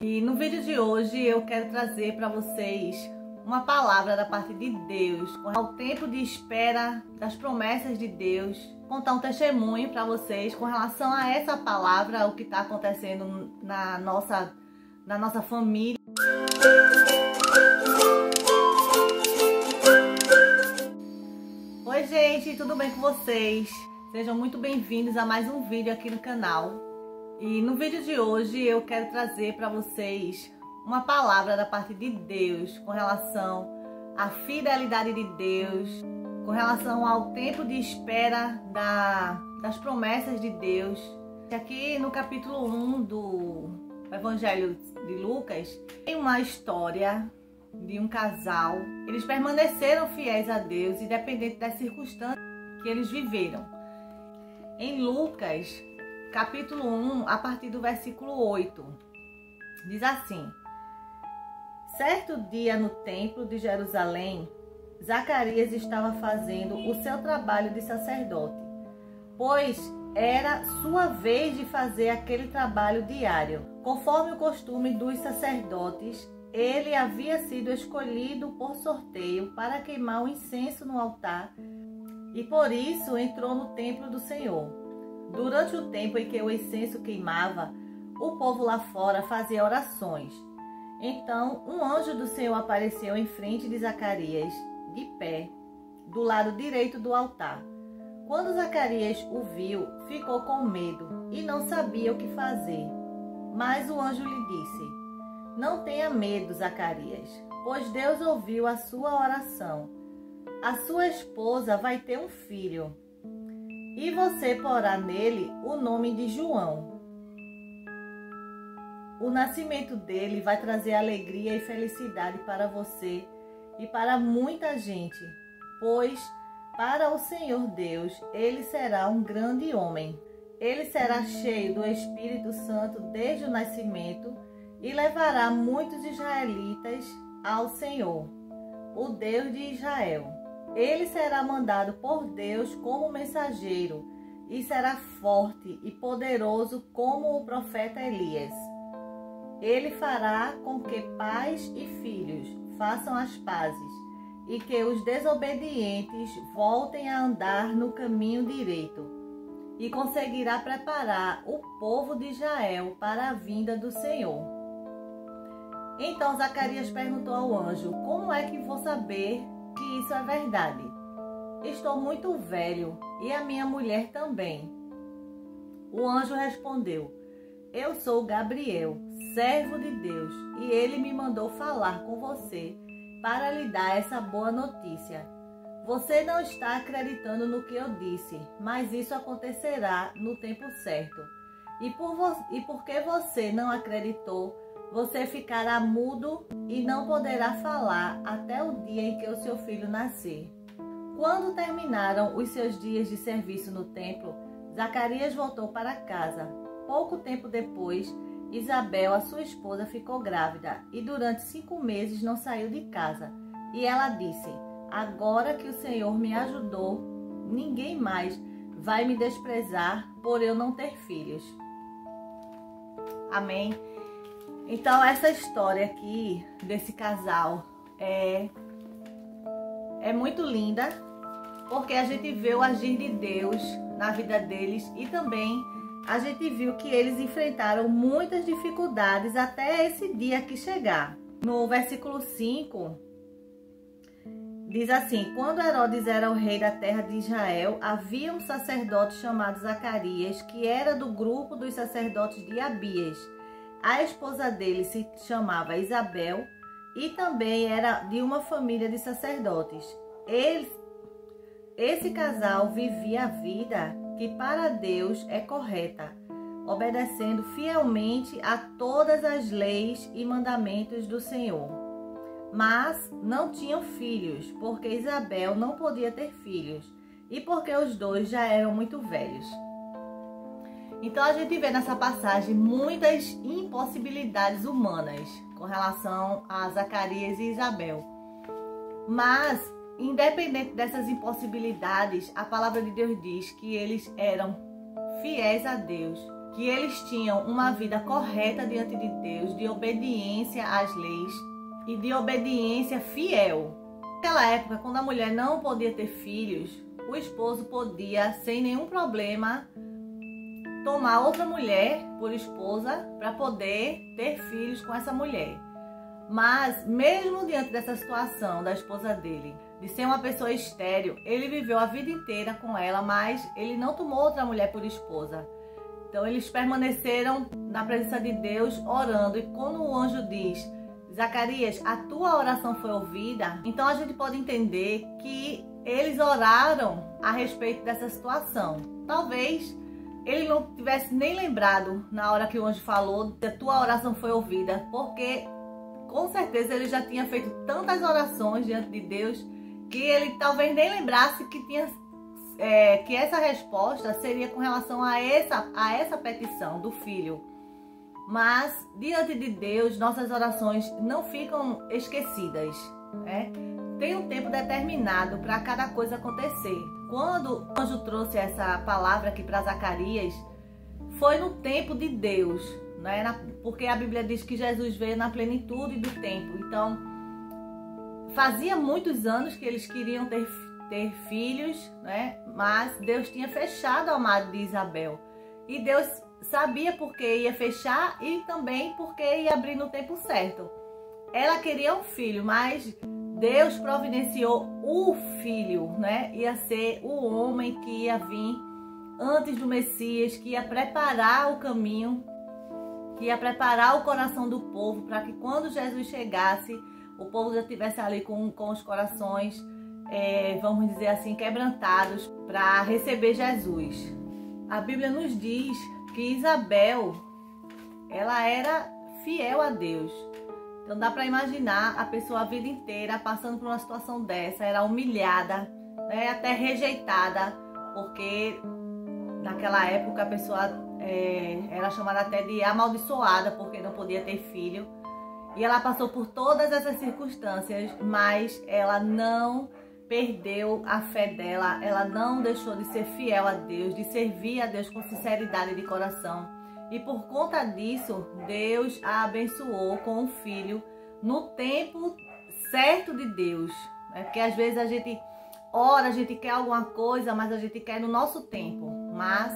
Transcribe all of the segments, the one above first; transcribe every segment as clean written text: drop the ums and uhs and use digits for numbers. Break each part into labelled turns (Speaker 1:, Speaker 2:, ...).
Speaker 1: E no vídeo de hoje eu quero trazer para vocês uma palavra da parte de Deus, ao tempo de espera das promessas de Deus, contar um testemunho para vocês com relação a essa palavra, o que está acontecendo na nossa família. Oi gente, tudo bem com vocês? Sejam muito bem-vindos a mais um vídeo aqui no canal. E no vídeo de hoje eu quero trazer para vocês uma palavra da parte de Deus com relação à fidelidade de Deus, com relação ao tempo de espera das promessas de Deus. Aqui no capítulo 1 do Evangelho de Lucas tem uma história de um casal. Eles permaneceram fiéis a Deus, independente das circunstâncias que eles viveram. Em Lucas, capítulo 1, a partir do versículo 8, diz assim: certo dia no templo de Jerusalém, Zacarias estava fazendo o seu trabalho de sacerdote, pois era sua vez de fazer aquele trabalho diário. Conforme o costume dos sacerdotes, ele havia sido escolhido por sorteio para queimar o incenso no altar e por isso entrou no templo do Senhor. Durante o tempo em que o incenso queimava, o povo lá fora fazia orações. Então, um anjo do Senhor apareceu em frente de Zacarias, de pé, do lado direito do altar. Quando Zacarias o viu, ficou com medo e não sabia o que fazer. Mas o anjo lhe disse: não tenha medo, Zacarias, pois Deus ouviu a sua oração. A sua esposa vai ter um filho, e você porá nele o nome de João. O nascimento dele vai trazer alegria e felicidade para você e para muita gente, pois para o Senhor Deus ele será um grande homem. Ele será cheio do Espírito Santo desde o nascimento e levará muitos israelitas ao Senhor, o Deus de Israel. Ele será mandado por Deus como mensageiro e será forte e poderoso como o profeta Elias. Ele fará com que pais e filhos façam as pazes e que os desobedientes voltem a andar no caminho direito, e conseguirá preparar o povo de Israel para a vinda do Senhor. Então Zacarias perguntou ao anjo: como é que vou saber que isso é verdade? Estou muito velho e a minha mulher também. O anjo respondeu: eu sou Gabriel, servo de Deus, e ele me mandou falar com você para lhe dar essa boa notícia. Você não está acreditando no que eu disse, mas isso acontecerá no tempo certo. E porque você não acreditou, você ficará mudo e não poderá falar até o dia em que o seu filho nascer. Quando terminaram os seus dias de serviço no templo, Zacarias voltou para casa. Pouco tempo depois, Isabel, a sua esposa, ficou grávida e durante 5 meses não saiu de casa. E ela disse: agora que o Senhor me ajudou, ninguém mais vai me desprezar por eu não ter filhos. Amém? Então essa história aqui desse casal é muito linda, porque a gente vê o agir de Deus na vida deles e também a gente viu que eles enfrentaram muitas dificuldades até esse dia aqui chegar. No versículo 5, diz assim: quando Herodes era o rei da terra de Israel, havia um sacerdote chamado Zacarias, que era do grupo dos sacerdotes de Abias. A esposa dele se chamava Isabel e também era de uma família de sacerdotes. Esse casal vivia a vida que para Deus é correta, obedecendo fielmente a todas as leis e mandamentos do Senhor. Mas não tinham filhos, porque Isabel não podia ter filhos e porque os dois já eram muito velhos. Então a gente vê nessa passagem muitas impossibilidades humanas com relação a Zacarias e Isabel. Mas, independente dessas impossibilidades, a palavra de Deus diz que eles eram fiéis a Deus. que eles tinham uma vida correta diante de Deus, de obediência às leis e de obediência fiel. Naquela época, quando a mulher não podia ter filhos, o esposo podia, sem nenhum problema, tomar outra mulher por esposa para poder ter filhos com essa mulher. Mas, mesmo diante dessa situação da esposa dele, de ser uma pessoa estéril, ele viveu a vida inteira com ela, mas ele não tomou outra mulher por esposa. Então, eles permaneceram na presença de Deus orando. E quando o anjo diz: Zacarias, a tua oração foi ouvida, então a gente pode entender que eles oraram a respeito dessa situação. Talvez ele não tivesse nem lembrado na hora que o anjo falou que a tua oração foi ouvida, porque com certeza ele já tinha feito tantas orações diante de Deus que ele talvez nem lembrasse que essa resposta seria com relação a essa petição do filho. Mas diante de Deus, nossas orações não ficam esquecidas, né? Tem um tempo determinado para cada coisa acontecer. Quando o anjo trouxe essa palavra aqui para Zacarias, foi no tempo de Deus, né? Porque a Bíblia diz que Jesus veio na plenitude do tempo. Então, fazia muitos anos que eles queriam ter filhos, né? Mas Deus tinha fechado a amado de Isabel. E Deus sabia porque ia fechar e também porque ia abrir no tempo certo. Ela queria um filho, mas Deus providenciou o filho, né? Ia ser o homem que ia vir antes do Messias, que ia preparar o caminho, que ia preparar o coração do povo para que quando Jesus chegasse, o povo já estivesse ali com os corações, vamos dizer assim, quebrantados para receber Jesus. A Bíblia nos diz que Isabel, ela era fiel a Deus. Então dá para imaginar a pessoa a vida inteira passando por uma situação dessa, era humilhada, né, até rejeitada, porque naquela época a pessoa era chamada até de amaldiçoada porque não podia ter filho. E ela passou por todas essas circunstâncias, mas ela não perdeu a fé dela, ela não deixou de ser fiel a Deus, de servir a Deus com sinceridade de coração. E por conta disso, Deus a abençoou com um filho no tempo certo de Deus. Porque às vezes a gente ora, a gente quer alguma coisa, mas a gente quer no nosso tempo. Mas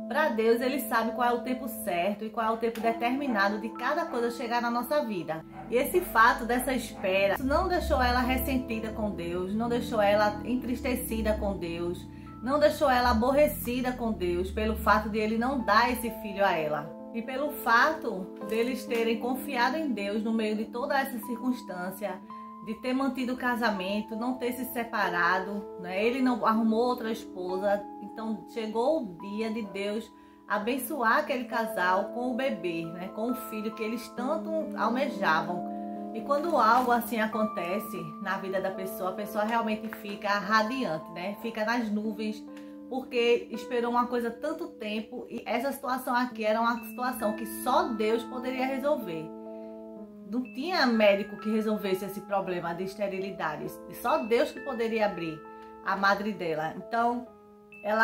Speaker 1: para Deus, Ele sabe qual é o tempo certo e qual é o tempo determinado de cada coisa chegar na nossa vida. E esse fato dessa espera não deixou ela ressentida com Deus, não deixou ela entristecida com Deus, não deixou ela aborrecida com Deus pelo fato de Ele não dar esse filho a ela. E pelo fato deles terem confiado em Deus no meio de toda essa circunstância, de ter mantido o casamento, não ter se separado, né? Ele não arrumou outra esposa. Então chegou o dia de Deus abençoar aquele casal com o bebê, né? Com o filho que eles tanto almejavam. E quando algo assim acontece na vida da pessoa, a pessoa realmente fica radiante, né? Fica nas nuvens, porque esperou uma coisa tanto tempo. E essa situação aqui era uma situação que só Deus poderia resolver. Não tinha médico que resolvesse esse problema de esterilidade. Só Deus que poderia abrir a madre dela. Então,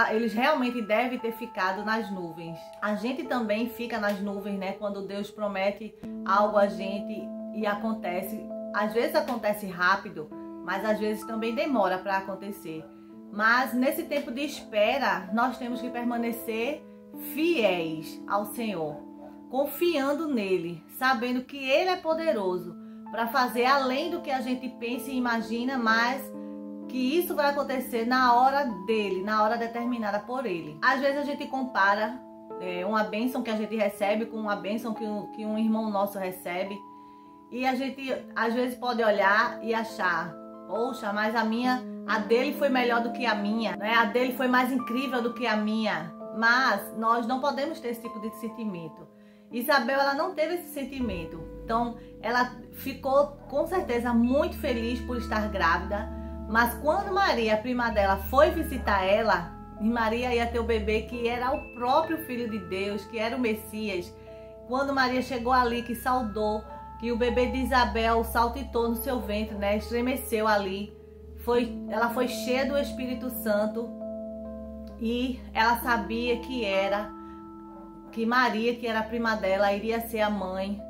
Speaker 1: eles realmente devem ter ficado nas nuvens. A gente também fica nas nuvens, né? Quando Deus promete algo a gente e acontece. Às vezes acontece rápido, mas às vezes também demora para acontecer. Mas nesse tempo de espera, nós temos que permanecer fiéis ao Senhor, confiando nele, sabendo que ele é poderoso para fazer além do que a gente pensa e imagina, mas que isso vai acontecer na hora dele, na hora determinada por ele. Às vezes a gente compara uma bênção que a gente recebe com uma bênção que um irmão nosso recebe, e a gente às vezes pode olhar e achar: poxa, mas a dele foi melhor do que a minha, né? A dele foi mais incrível do que a minha. Mas nós não podemos ter esse tipo de sentimento. Isabel, ela não teve esse sentimento. Então, ela ficou com certeza muito feliz por estar grávida. Mas quando Maria, a prima dela, foi visitar ela, e Maria ia ter o bebê que era o próprio Filho de Deus, que era o Messias. Quando Maria chegou ali, que saudou, que o bebê de Isabel saltitou no seu ventre, né? Estremeceu ali. Ela foi cheia do Espírito Santo. E ela sabia que era que Maria, que era a prima dela, iria ser a mãe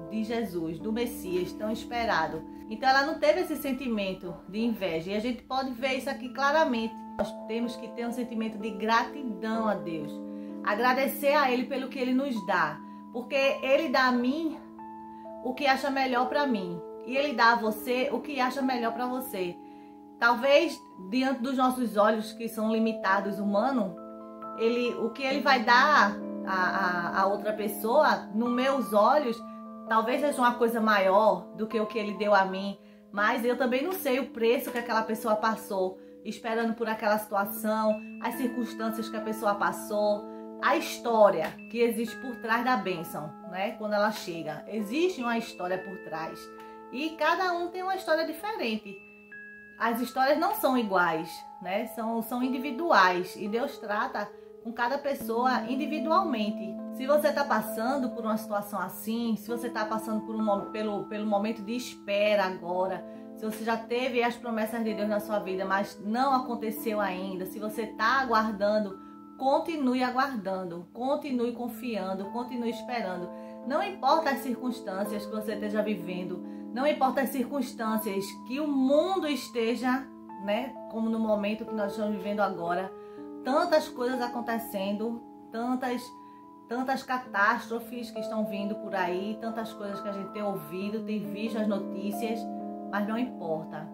Speaker 1: de Jesus, do Messias, tão esperado. Então ela não teve esse sentimento de inveja. E a gente pode ver isso aqui claramente. Nós temos que ter um sentimento de gratidão a Deus. Agradecer a Ele pelo que Ele nos dá. Porque Ele dá a mim o que acha melhor para mim. E Ele dá a você o que acha melhor para você. Talvez, diante dos nossos olhos, que são limitados, humanos, o que Ele vai dar a outra pessoa, nos meus olhos, talvez seja uma coisa maior do que o que Ele deu a mim. Mas eu também não sei o preço que aquela pessoa passou, esperando por aquela situação, as circunstâncias que a pessoa passou, a história que existe por trás da bênção, né? Quando ela chega, existe uma história por trás. E cada um tem uma história diferente. As histórias não são iguais, né? São individuais. E Deus trata com cada pessoa individualmente. Se você está passando por uma situação assim, se você está passando pelo momento de espera agora, se você já teve as promessas de Deus na sua vida, mas não aconteceu ainda, se você está aguardando, continue aguardando, continue confiando, continue esperando. Não importa as circunstâncias que você esteja vivendo, não importa as circunstâncias que o mundo esteja, né, como no momento que nós estamos vivendo agora, tantas coisas acontecendo, tantas catástrofes que estão vindo por aí, tantas coisas que a gente tem ouvido, tem visto as notícias, mas não importa.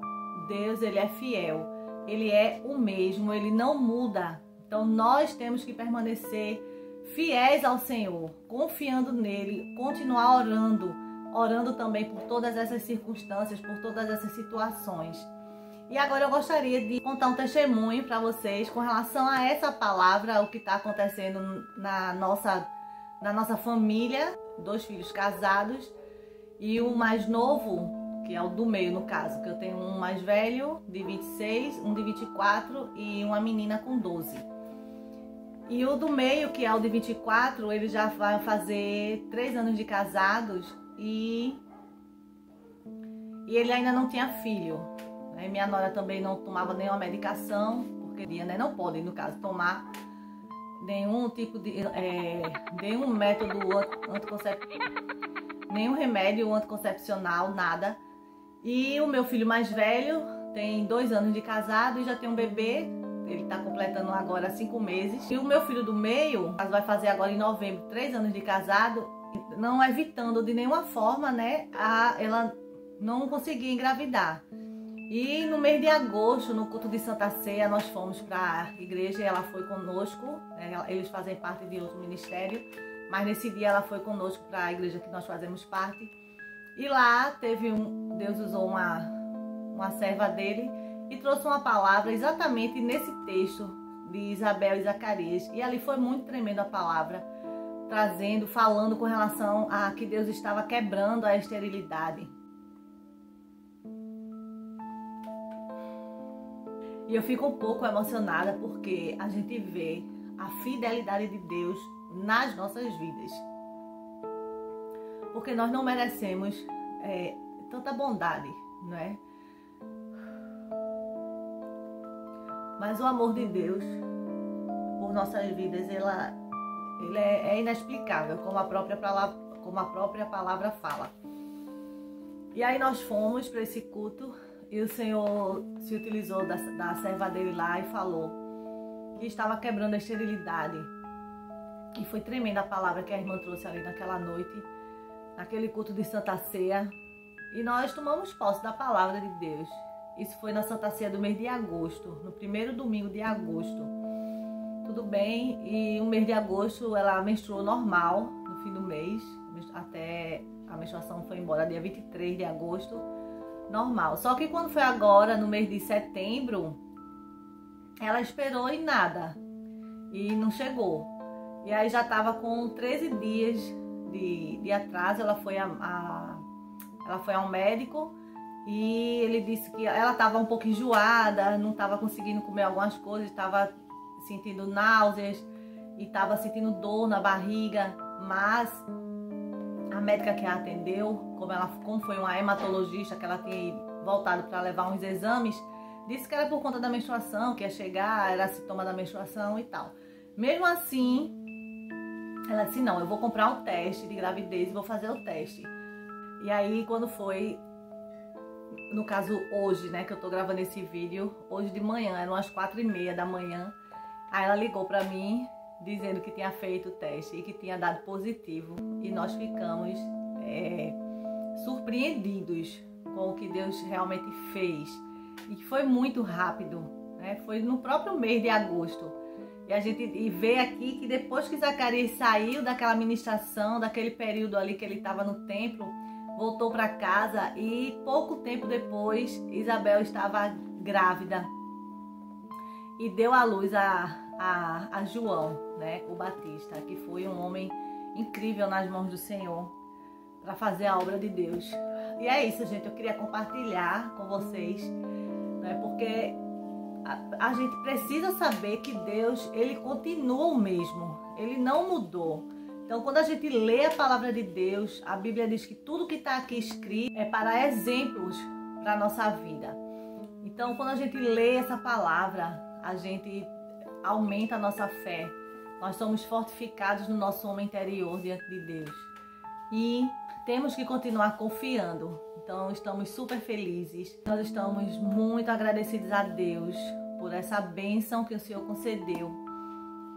Speaker 1: Deus, Ele é fiel, Ele é o mesmo, Ele não muda. Então nós temos que permanecer fiéis ao Senhor, confiando nele, continuar orando também por todas essas circunstâncias, por todas essas situações. E agora eu gostaria de contar um testemunho para vocês com relação a essa palavra, o que está acontecendo na nossa família, 2 filhos casados e o mais novo, que é o do meio no caso, que eu tenho um mais velho de 26, um de 24 e uma menina com 12. E o do meio, que é o de 24, ele já vai fazer 3 anos de casados e ele ainda não tinha filho. Minha nora também não tomava nenhuma medicação, porque né, não podem, no caso, tomar nenhum tipo de nenhum método nenhum remédio anticoncepcional, nada. E o meu filho mais velho tem 2 anos de casado e já tem um bebê. Ele está completando agora 5 meses. E o meu filho do meio vai fazer agora em novembro 3 anos de casado, não evitando de nenhuma forma, né, ela não conseguir engravidar. E no mês de agosto, no culto de Santa Ceia, nós fomos para a igreja e ela foi conosco. Eles fazem parte de outro ministério, mas nesse dia ela foi conosco para a igreja que nós fazemos parte. E lá Deus usou uma serva dele e trouxe uma palavra exatamente nesse texto de Isabel e Zacarias. E ali foi muito tremenda a palavra, falando com relação a que Deus estava quebrando a esterilidade. E eu fico um pouco emocionada porque a gente vê a fidelidade de Deus nas nossas vidas. Porque nós não merecemos tanta bondade, não é? Mas o amor de Deus por nossas vidas, ele é inexplicável, como a própria palavra fala. E aí nós fomos para esse culto e o Senhor se utilizou da serva dele lá e falou que estava quebrando a esterilidade. E foi tremenda a palavra que a irmã trouxe ali naquela noite, naquele culto de Santa Ceia. E nós tomamos posse da palavra de Deus. Isso foi na Santa Ceia do mês de agosto, no primeiro domingo de agosto. Tudo bem, e o mês de agosto ela menstruou normal, no fim do mês, até a menstruação foi embora dia 23 de agosto, normal. Só que quando foi agora, no mês de setembro, ela esperou e nada, e não chegou. E aí já estava com 13 dias de atraso, ela foi ao médico e ele disse que ela estava um pouco enjoada, não estava conseguindo comer algumas coisas, estava sentindo náuseas e estava sentindo dor na barriga, mas a médica que a atendeu, como foi uma hematologista que ela tinha voltado para levar uns exames, disse que era por conta da menstruação, que ia chegar, era sintoma da menstruação e tal. Mesmo assim, ela disse, não, eu vou comprar um teste de gravidez e vou fazer o teste. E aí, quando foi, no caso hoje, né, que eu tô gravando esse vídeo, hoje de manhã, eram umas 4h30 da manhã, aí ela ligou pra mim, dizendo que tinha feito o teste e que tinha dado positivo. E nós ficamos surpreendidos com o que Deus realmente fez. E que foi muito rápido, né? Foi no próprio mês de agosto. E a gente vê aqui que depois que Zacarias saiu daquela ministração, daquele período ali que ele estava no templo, voltou para casa e pouco tempo depois Isabel estava grávida e deu à luz a João, né, o Batista, que foi um homem incrível nas mãos do Senhor para fazer a obra de Deus. E é isso, gente, eu queria compartilhar com vocês, né, porque a gente precisa saber que Deus, ele continua o mesmo, ele não mudou. Então, quando a gente lê a palavra de Deus, a Bíblia diz que tudo que está aqui escrito é para exemplos para a nossa vida. Então, quando a gente lê essa palavra, a gente aumenta a nossa fé. Nós somos fortificados no nosso homem interior diante de Deus. E temos que continuar confiando. Então, estamos super felizes. Nós estamos muito agradecidos a Deus por essa bênção que o Senhor concedeu.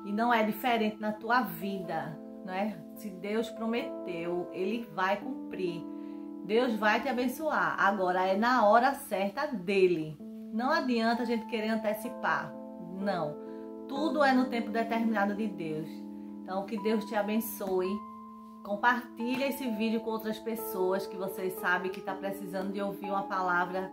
Speaker 1: E não é diferente na tua vida, não é? Se Deus prometeu, Ele vai cumprir. Deus vai te abençoar. Agora é na hora certa dEle. Não adianta a gente querer antecipar. Não. Tudo é no tempo determinado de Deus. Então, que Deus te abençoe. Compartilha esse vídeo com outras pessoas que vocês sabem que está precisando de ouvir uma palavra,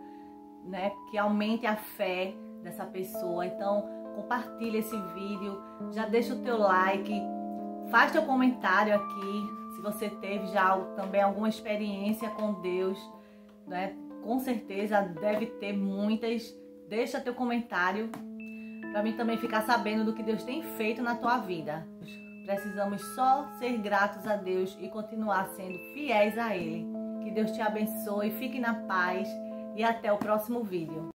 Speaker 1: né, que aumente a fé dessa pessoa. Então, compartilha esse vídeo. Já deixa o teu like. Faz teu comentário aqui. Se você teve já também alguma experiência com Deus, né? Com certeza deve ter muitas. Deixa teu comentário para mim também ficar sabendo do que Deus tem feito na tua vida. Precisamos só ser gratos a Deus e continuar sendo fiéis a Ele. Que Deus te abençoe, fique na paz e até o próximo vídeo.